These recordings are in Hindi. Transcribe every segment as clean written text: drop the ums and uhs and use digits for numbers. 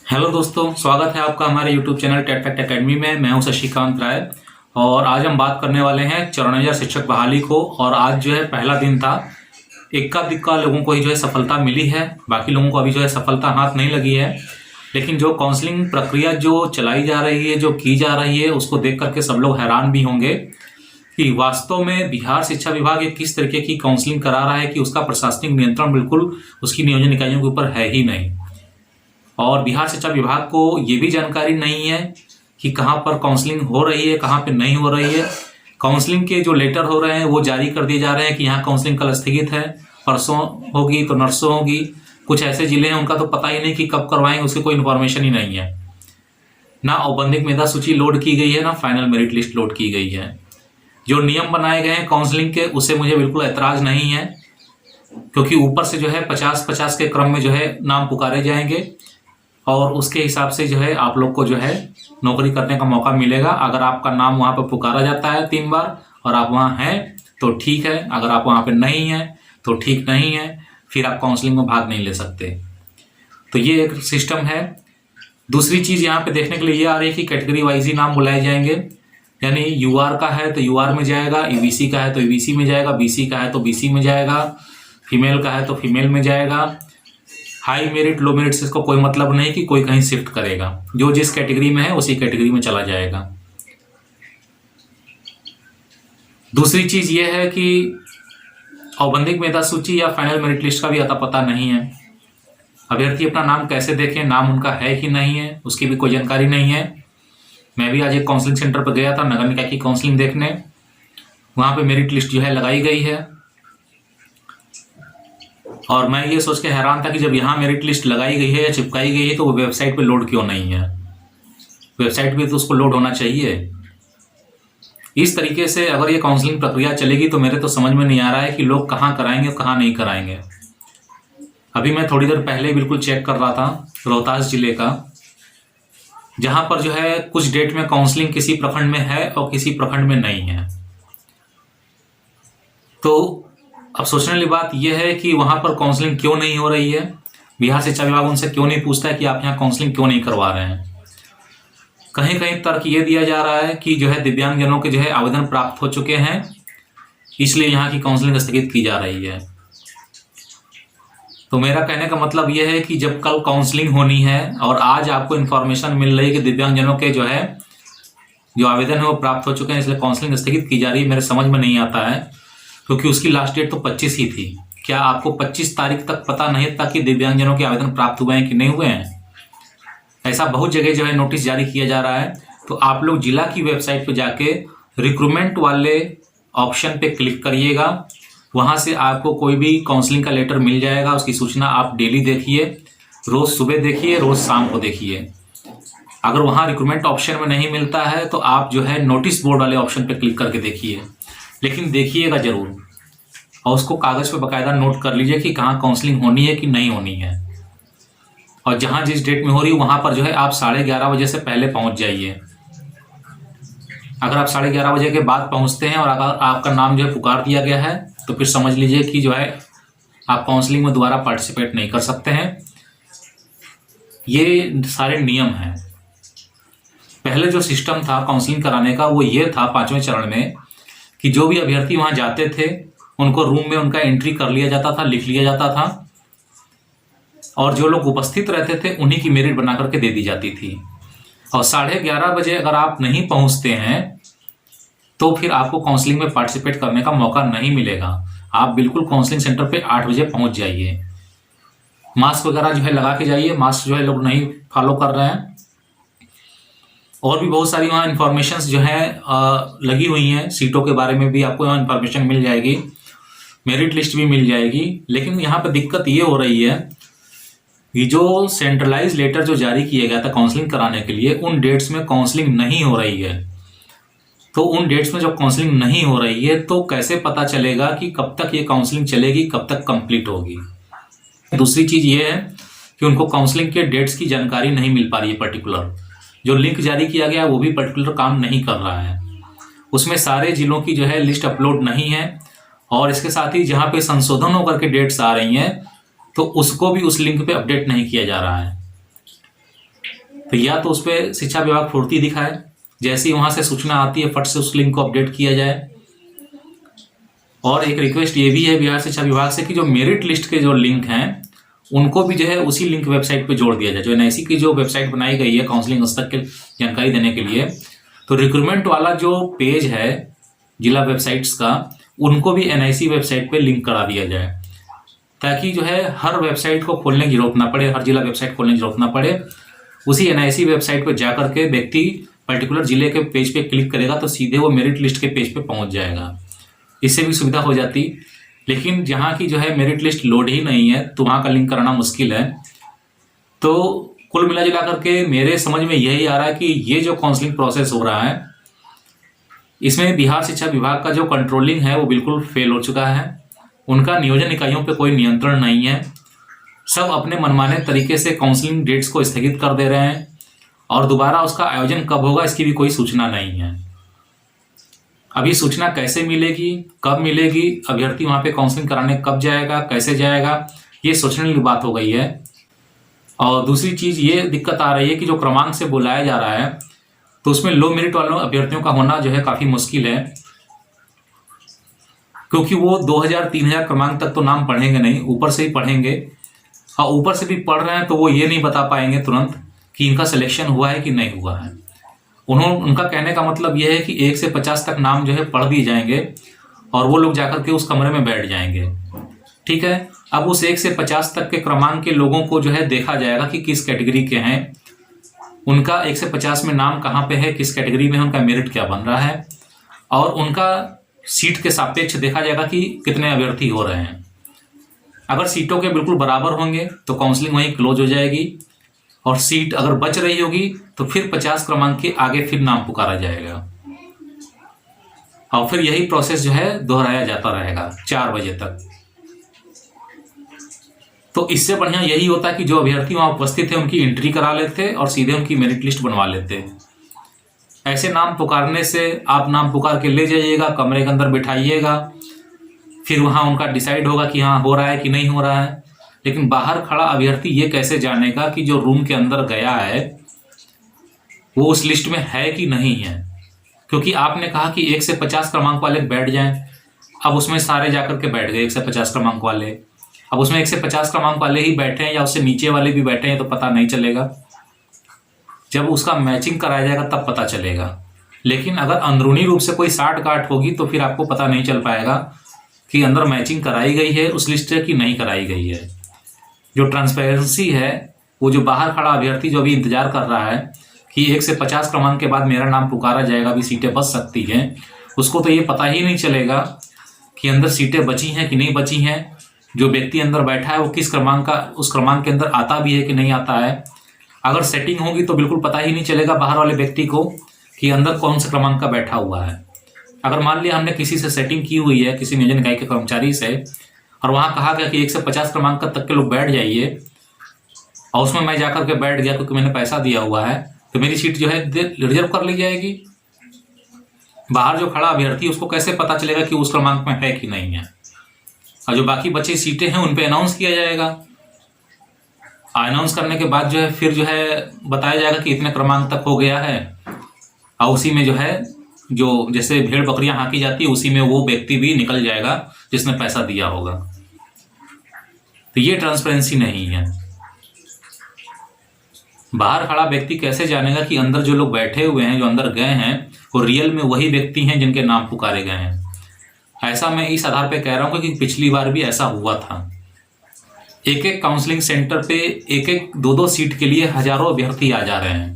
हेलो दोस्तों, स्वागत है आपका हमारे YouTube channel TET fact academy में। मैं हूं शशिकांत राय और आज हम बात करने वाले हैं 54,000 शिक्षक बहाली को। और आज जो है पहला दिन था। इक्का दुक्का लोगों को ही जो है सफलता मिली है, बाकी लोगों को अभी जो है सफलता हाथ नहीं लगी है। लेकिन जो काउंसलिंग प्रक्रिया जो चलाई जा रही है, जो की जा रही है, उसको देख करके सब लोग हैरान भी होंगे कि वास्तव में बिहार शिक्षा विभाग एक किस तरीके की काउंसलिंग करा रहा है कि उसका प्रशासनिक नियंत्रण बिल्कुल उसकी नियोजन इकाइयों के ऊपर है ही नहीं। और बिहार शिक्षा विभाग को ये भी जानकारी नहीं है कि कहाँ पर काउंसलिंग हो रही है, कहाँ पे नहीं हो रही है। काउंसलिंग के जो लेटर हो रहे हैं वो जारी कर दिए जा रहे हैं कि यहाँ काउंसलिंग कल स्थगित है, परसों होगी तो नरसों होगी। कुछ ऐसे जिले हैं उनका तो पता ही नहीं कि कब करवाएंगे, उसकी कोई इन्फॉर्मेशन ही नहीं है। ना औपबंधिक मेधा सूची लोड की गई है, ना फाइनल मेरिट लिस्ट लोड की गई है। जो नियम बनाए गए हैं काउंसलिंग के, उससे मुझे बिल्कुल ऐतराज नहीं है, क्योंकि ऊपर से जो है 50-50 के क्रम में जो है नाम पुकारे जाएंगे और उसके हिसाब से जो है आप लोग को जो है नौकरी करने का मौका मिलेगा। अगर आपका नाम वहाँ पर पुकारा जाता है 3 बार और आप वहाँ हैं तो ठीक है, अगर आप वहाँ पे नहीं हैं तो ठीक नहीं है, फिर आप काउंसलिंग में भाग नहीं ले सकते। तो ये एक सिस्टम है। दूसरी चीज़ यहाँ पे देखने के लिए ये आ रही है कि कैटेगरी वाइज ही नाम बुलाए जाएंगे। यानी यूआर का है तो यूआर में जाएगा, ईबीसी का है तो ईबीसी में जाएगा, बीसी का है तो बीसी में जाएगा, फीमेल का है तो फीमेल में जाएगा। हाई मेरिट लो मेरिट से इसको कोई मतलब नहीं कि कोई कहीं शिफ्ट करेगा। जो जिस कैटेगरी में है उसी कैटेगरी में चला जाएगा। दूसरी चीज ये है कि औपबंधिक मेधा सूची या फाइनल मेरिट लिस्ट का भी अता पता नहीं है। अभ्यर्थी अपना नाम कैसे देखें, नाम उनका है कि नहीं है, उसकी भी कोई जानकारी नहीं है। मैं भी आज एक काउंसलिंग सेंटर पर गया था नगर निकाय की काउंसलिंग देखने। वहाँ पे मेरिट लिस्ट जो है लगाई गई है और मैं ये सोच के हैरान था कि जब यहाँ मेरिट लिस्ट लगाई गई है या चिपकाई गई है तो वो वेबसाइट पे लोड क्यों नहीं है। वेबसाइट पे तो उसको लोड होना चाहिए। इस तरीके से अगर ये काउंसलिंग प्रक्रिया चलेगी तो मेरे तो समझ में नहीं आ रहा है कि लोग कहाँ कराएंगे और कहाँ नहीं कराएंगे। अभी मैं थोड़ी देर पहले बिल्कुल चेक कर रहा था रोहतास जिले का, जहाँ पर जो है कुछ डेट में काउंसलिंग किसी प्रखंड में है और किसी प्रखंड में नहीं है। तो अब सोचने वाली बात यह है कि वहां पर काउंसलिंग क्यों नहीं हो रही है। बिहार शिक्षा विभाग उनसे क्यों नहीं पूछता है कि आप यहाँ काउंसलिंग क्यों नहीं करवा रहे हैं। कहीं कहीं तर्क ये दिया जा रहा है कि जो है दिव्यांगजनों के जो है आवेदन प्राप्त हो चुके हैं, इसलिए यहाँ की काउंसलिंग स्थगित की जा रही है। तो मेरा कहने का मतलब यह है कि जब कल काउंसलिंग होनी है और आज आपको इन्फॉर्मेशन मिल रही है कि दिव्यांगजनों के जो है जो आवेदन है वो प्राप्त हो चुके हैं, इसलिए काउंसलिंग स्थगित की जा रही है, मेरे समझ में नहीं आता है। क्योंकि उसकी लास्ट डेट तो 25 ही थी। क्या आपको 25 तारीख तक पता नहीं था कि दिव्यांगजनों के आवेदन प्राप्त हुए हैं कि नहीं हुए हैं? ऐसा बहुत जगह जो है नोटिस जारी किया जा रहा है। तो आप लोग जिला की वेबसाइट पे जाके रिक्रूटमेंट वाले ऑप्शन पे क्लिक करिएगा। वहां से आपको कोई भी काउंसलिंग का लेटर मिल जाएगा। उसकी सूचना आप डेली देखिए, रोज सुबह देखिए, रोज शाम को देखिए। अगर वहां रिक्रूटमेंट ऑप्शन में नहीं मिलता है तो आप जो है नोटिस बोर्ड वाले ऑप्शन पे क्लिक करके देखिए, लेकिन देखिएगा जरूर और उसको कागज पे बकायदा नोट कर लीजिए कि कहाँ काउंसलिंग होनी है कि नहीं होनी है। और जहां जिस डेट में हो रही है वहां पर जो है आप 11:30 बजे से पहले पहुंच जाइए। अगर आप 11:30 बजे के बाद पहुंचते हैं और अगर आपका नाम जो है पुकार दिया गया है तो फिर समझ लीजिए कि जो है आप काउंसलिंग में दोबारा पार्टिसिपेट नहीं कर सकते हैं। ये सारे नियम हैं। पहले जो सिस्टम था काउंसलिंग कराने का वो ये था 5वें चरण में कि जो भी अभ्यर्थी वहां जाते थे उनको रूम में उनका एंट्री कर लिया जाता था, लिख लिया जाता था और जो लोग उपस्थित रहते थे उन्हीं की मेरिट बना करके दे दी जाती थी। और 11:30 बजे अगर आप नहीं पहुंचते हैं तो फिर आपको काउंसलिंग में पार्टिसिपेट करने का मौका नहीं मिलेगा। आप बिल्कुल काउंसलिंग सेंटर पे 8 बजे पहुंच जाइए। मास्क वगैरह जो है लगा के जाइए। मास्क जो है लोग नहीं फॉलो कर रहे हैं। और भी बहुत सारी वहाँ इन्फॉर्मेशन जो है लगी हुई हैं। सीटों के बारे में भी आपको यहाँ इन्फॉर्मेशन मिल जाएगी, मेरिट लिस्ट भी मिल जाएगी। लेकिन यहाँ पे दिक्कत ये हो रही है कि जो सेंट्रलाइज लेटर जो जारी किया गया था काउंसलिंग कराने के लिए, उन डेट्स में काउंसलिंग नहीं हो रही है। तो उन डेट्स में जब काउंसलिंग नहीं हो रही है तो कैसे पता चलेगा कि कब तक ये काउंसलिंग चलेगी, कब तक कंप्लीट होगी। दूसरी चीज ये है कि उनको काउंसलिंग के डेट्स की जानकारी नहीं मिल पा रही है। पर्टिकुलर जो लिंक जारी किया गया वो भी पर्टिकुलर काम नहीं कर रहा है। उसमें सारे जिलों की जो है लिस्ट अपलोड नहीं है और इसके साथ ही जहां पे संशोधन होकर के डेट्स आ रही हैं तो उसको भी उस लिंक पे अपडेट नहीं किया जा रहा है। तो या तो उस पर शिक्षा विभाग फुर्ती दिखाए, जैसे ही वहाँ से सूचना आती है फट से उस लिंक को अपडेट किया जाए। और एक रिक्वेस्ट ये भी है बिहार शिक्षा विभाग से कि जो मेरिट लिस्ट के जो लिंक हैं उनको भी जो है उसी लिंक वेबसाइट पे जोड़ दिया जाए। जो एनआईसी की जो वेबसाइट बनाई गई है काउंसलिंग स्तर की जानकारी देने के लिए, तो रिक्रूटमेंट वाला जो पेज है जिला वेबसाइट्स का, उनको भी एनआईसी वेबसाइट पे लिंक करा दिया जाए, ताकि जो है हर वेबसाइट को खोलने की जरूरत ना पड़े, हर जिला वेबसाइट खोलने की जरूरत ना पड़े। उसी एनआईसी वेबसाइट पर जाकर के व्यक्ति पर्टिकुलर जिले के पेज पे क्लिक करेगा तो सीधे वो मेरिट लिस्ट के पेज पे पहुंच जाएगा। इससे भी सुविधा हो जाती। लेकिन जहाँ की जो है मेरिट लिस्ट लोड ही नहीं है तो वहाँ का लिंक कराना मुश्किल है। तो कुल मिला जुला करके मेरे समझ में यही आ रहा है कि ये जो काउंसलिंग प्रोसेस हो रहा है इसमें बिहार शिक्षा विभाग का जो कंट्रोलिंग है वो बिल्कुल फेल हो चुका है। उनका नियोजन इकाइयों पे कोई नियंत्रण नहीं है। सब अपने मनमाने तरीके से काउंसलिंग डेट्स को स्थगित कर दे रहे हैं और दोबारा उसका आयोजन कब होगा इसकी भी कोई सूचना नहीं है। अभी सूचना कैसे मिलेगी, कब मिलेगी, अभ्यर्थी वहाँ पे काउंसलिंग कराने कब जाएगा, कैसे जाएगा, ये सोचने की बात हो गई है। और दूसरी चीज़ ये दिक्कत आ रही है कि जो क्रमांक से बुलाया जा रहा है तो उसमें लो मेरिट वालों अभ्यर्थियों का होना जो है काफ़ी मुश्किल है, क्योंकि वो 2000-3000 क्रमांक तक तो नाम पढ़ेंगे नहीं, ऊपर से ही पढ़ेंगे। और ऊपर से भी पढ़ रहे हैं तो वो ये नहीं बता पाएंगे तुरंत कि इनका सिलेक्शन हुआ है कि नहीं हुआ है। उनका कहने का मतलब यह है कि 1 से 50 तक नाम जो है पढ़ दिए जाएंगे और वो लोग जाकर के उस कमरे में बैठ जाएंगे। ठीक है, अब उस 1 से 50 तक के क्रमांक के लोगों को जो है देखा जाएगा कि किस कैटेगरी के हैं, उनका 1 से 50 में नाम कहाँ पे है, किस कैटेगरी में उनका मेरिट क्या बन रहा है, और उनका सीट के सापेक्ष देखा जाएगा कि कितने अभ्यर्थी हो रहे हैं। अगर सीटों के बिल्कुल बराबर होंगे तो काउंसलिंग वहीं क्लोज हो जाएगी, और सीट अगर बच रही होगी तो फिर 50 क्रमांक के आगे फिर नाम पुकारा जाएगा और फिर यही प्रोसेस जो है दोहराया जाता रहेगा 4 बजे तक। तो इससे बढ़िया यही होता है कि जो अभ्यर्थी वहां उपस्थित है उनकी एंट्री करा लेते और सीधे उनकी मेरिट लिस्ट बनवा लेते। ऐसे नाम पुकारने से आप नाम पुकार के ले जाइएगा, कमरे के अंदर बिठाइएगा, फिर वहां उनका डिसाइड होगा कि हाँ हो रहा है कि नहीं हो रहा है। लेकिन बाहर खड़ा अभ्यर्थी ये कैसे जानेगा कि जो रूम के अंदर गया है वो उस लिस्ट में है कि नहीं है? क्योंकि आपने कहा कि 1 से 50 क्रमांक वाले बैठ जाएं, अब उसमें सारे जाकर के बैठ गए 1 से 50 क्रमांक वाले। अब उसमें 1 से 50 क्रमांक वाले ही बैठे हैं या उससे नीचे वाले भी बैठे हैं तो पता नहीं चलेगा। जब उसका मैचिंग कराया जाएगा तब पता चलेगा। लेकिन अगर अंदरूनी रूप से कोई साठ गांठ होगी तो फिर आपको पता नहीं चल पाएगा कि अंदर मैचिंग कराई गई है उस लिस्ट से कि नहीं कराई गई है। जो ट्रांसपेरेंसी है, वो जो बाहर खड़ा अभ्यर्थी जो अभी इंतजार कर रहा है कि 1 से 50 क्रमांक के बाद मेरा नाम पुकारा जाएगा, अभी सीटें बच सकती हैं, उसको तो ये पता ही नहीं चलेगा कि अंदर सीटें बची हैं कि नहीं बची हैं। जो व्यक्ति अंदर बैठा है वो किस क्रमांक का, उस क्रमांक के अंदर आता भी है कि नहीं आता है। अगर सेटिंग होगी तो बिल्कुल पता ही नहीं चलेगा बाहर वाले व्यक्ति को कि अंदर कौन सा क्रमांक का बैठा हुआ है। अगर मान लिया हमने किसी से सेटिंग की हुई है, किसी नियोजन इकाई के कर्मचारी से, और वहां कहा गया कि 1 से 50 क्रमांक तक के लोग बैठ जाइए, और उसमें मैं जाकर के बैठ गया क्योंकि मैंने पैसा दिया हुआ है, तो मेरी सीट जो है रिजर्व कर ली जाएगी। बाहर जो खड़ा अभ्यर्थी उसको कैसे पता चलेगा कि उस क्रमांक में है कि नहीं है? और जो बाकी बची सीटें हैं उन पे अनाउंस किया जाएगा। अनाउंस करने के बाद जो है फिर जो है बताया जाएगा कि इतने क्रमांक तक हो गया है, और उसी में जो है जो जैसे भेड़ बकरियां हाँकी जाती है उसी में वो व्यक्ति भी निकल जाएगा जिसने पैसा दिया होगा। तो ये ट्रांसपेरेंसी नहीं है। बाहर खड़ा व्यक्ति कैसे जानेगा कि अंदर जो लोग बैठे हुए हैं, जो अंदर गए हैं, वो रियल में वही व्यक्ति हैं जिनके नाम पुकारे गए हैं? ऐसा मैं इस आधार पे कह रहा हूँ कि पिछली बार भी ऐसा हुआ था। एक एक काउंसलिंग सेंटर पे एक एक 2-2 सीट के लिए हजारों अभ्यर्थी आ जा रहे हैं।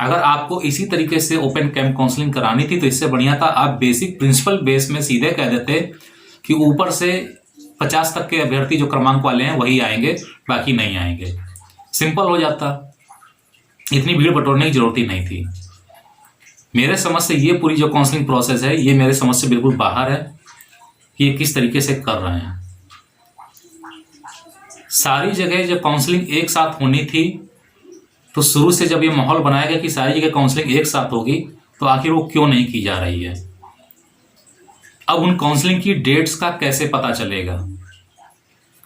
अगर आपको इसी तरीके से ओपन कैंप काउंसलिंग करानी थी तो इससे बढ़िया था आप बेसिक प्रिंसिपल बेस में सीधे कह देते कि ऊपर से 50 तक के अभ्यर्थी जो क्रमांक वाले हैं वही आएंगे, बाकी नहीं आएंगे। सिंपल हो जाता, इतनी भीड़ बटोरने की जरूरत ही नहीं थी। मेरे समझ से ये पूरी जो काउंसलिंग प्रोसेस है ये मेरे समझ से बिल्कुल बाहर है कि ये किस तरीके से कर रहे हैं। सारी जगह जब काउंसलिंग एक साथ होनी थी तो शुरू से जब ये माहौल बनाया गया कि सारी जगह काउंसलिंग एक साथ होगी तो आखिर वो क्यों नहीं की जा रही है? अब उन काउंसलिंग की डेट्स का कैसे पता चलेगा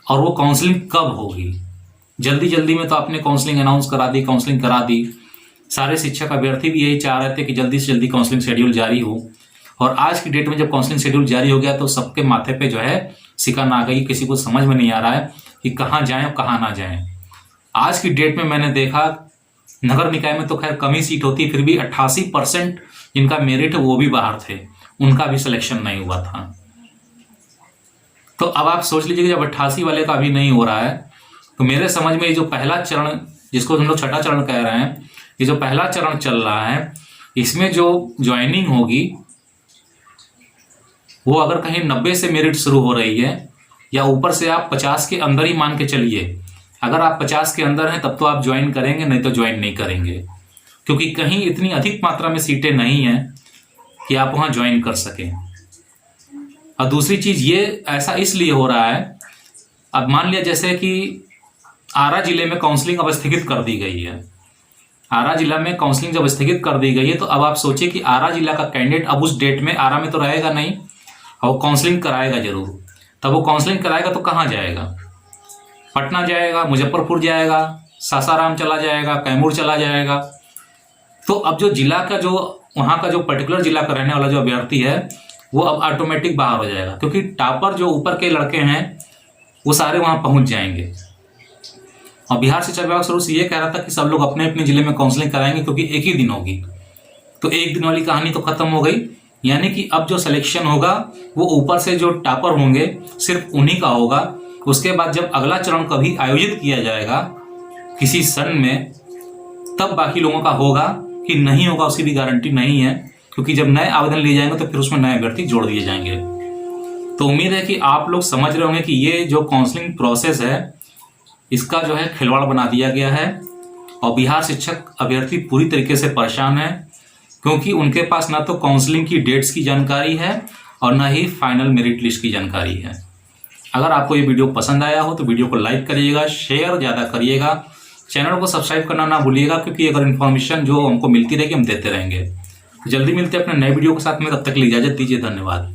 और वो काउंसलिंग कब होगी? जल्दी जल्दी में तो आपने काउंसलिंग अनाउंस करा दी, काउंसलिंग करा दी। सारे शिक्षक अभ्यर्थी भी यही चाह रहे थे कि जल्दी से जल्दी काउंसलिंग शेड्यूल जारी हो। और आज की डेट में जब काउंसलिंग शेड्यूल जारी हो गया तो सबके माथे पे जो है सिकन आ गई। किसी को समझ में नहीं आ रहा है कि कहाँ जाएं और कहाँ ना जाएं। आज की डेट में मैंने देखा नगर निकाय में तो खैर कम ही सीट होती, फिर भी 88% जिनका मेरिट है वो भी बाहर थे, उनका भी सिलेक्शन नहीं हुआ था। तो अब आप सोच लीजिए कि जब 88 वाले का भी नहीं हो रहा है तो मेरे समझ में ये जो पहला चरण, जिसको हम लोग छठा चरण कह रहे हैं, ये जो पहला चरण चल रहा है, इसमें जो ज्वाइनिंग होगी वो अगर कहीं 90 से मेरिट शुरू हो रही है या ऊपर से आप 50 के अंदर ही मान के चलिए। अगर आप 50 के अंदर हैं तब तो आप ज्वाइन करेंगे, नहीं तो ज्वाइन नहीं करेंगे, क्योंकि कहीं इतनी अधिक मात्रा में सीटें नहीं हैं कि आप वहां ज्वाइन कर सकें। और दूसरी चीज ये ऐसा इसलिए हो रहा है, अब मान लिया जैसे कि आरा जिले में काउंसलिंग अब स्थगित कर दी गई है। आरा जिला में काउंसलिंग जब स्थगित कर दी गई है तो अब आप सोचिए कि आरा जिला का कैंडिडेट अब उस डेट में आरा में तो रहेगा नहीं और काउंसलिंग कराएगा जरूर। तब वो काउंसलिंग कराएगा तो कहाँ जाएगा? पटना जाएगा, मुजफ्फरपुर जाएगा, सासाराम चला जाएगा, कैमूर चला जाएगा। तो अब जो जिला का जो वहाँ का जो पर्टिकुलर जिला का रहने वाला जो अभ्यर्थी है वो अब ऑटोमेटिक बाहर हो जाएगा, क्योंकि टॉपर जो ऊपर के लड़के हैं वो सारे वहाँ पहुँच जाएंगे। और बिहार शिक्षा विभाग शुरू से ये कह रहा था कि सब लोग अपने अपने जिले में काउंसलिंग कराएंगे क्योंकि एक ही दिन होगी। तो एक दिन वाली कहानी तो खत्म हो गई, यानी कि अब जो सिलेक्शन होगा वो ऊपर से जो टॉपर होंगे सिर्फ उन्हीं का होगा। उसके बाद जब अगला चरण कभी आयोजित किया जाएगा किसी सन में, तब बाकी लोगों का होगा कि नहीं होगा उसकी भी गारंटी नहीं है, क्योंकि जब नए आवेदन लिए जाएंगे तो फिर उसमें नए अभ्यर्थी जोड़ दिए जाएंगे। तो उम्मीद है कि आप लोग समझ रहे होंगे कि ये जो काउंसलिंग प्रोसेस है इसका जो है खिलवाड़ बना दिया गया है। और बिहार शिक्षक अभ्यर्थी पूरी तरीके से परेशान है, क्योंकि उनके पास ना तो काउंसलिंग की डेट्स की जानकारी है और ना ही फाइनल मेरिट लिस्ट की जानकारी है। अगर आपको ये वीडियो पसंद आया हो तो वीडियो को लाइक करिएगा, शेयर ज़्यादा करिएगा, चैनल को सब्सक्राइब करना ना भूलिएगा, क्योंकि अगर इन्फॉर्मेशन जो हमको मिलती रहेगी हम देते रहेंगे। जल्दी मिलते हैं अपने नए वीडियो के साथ में, तब तक के लिए इजाजत दीजिए। धन्यवाद।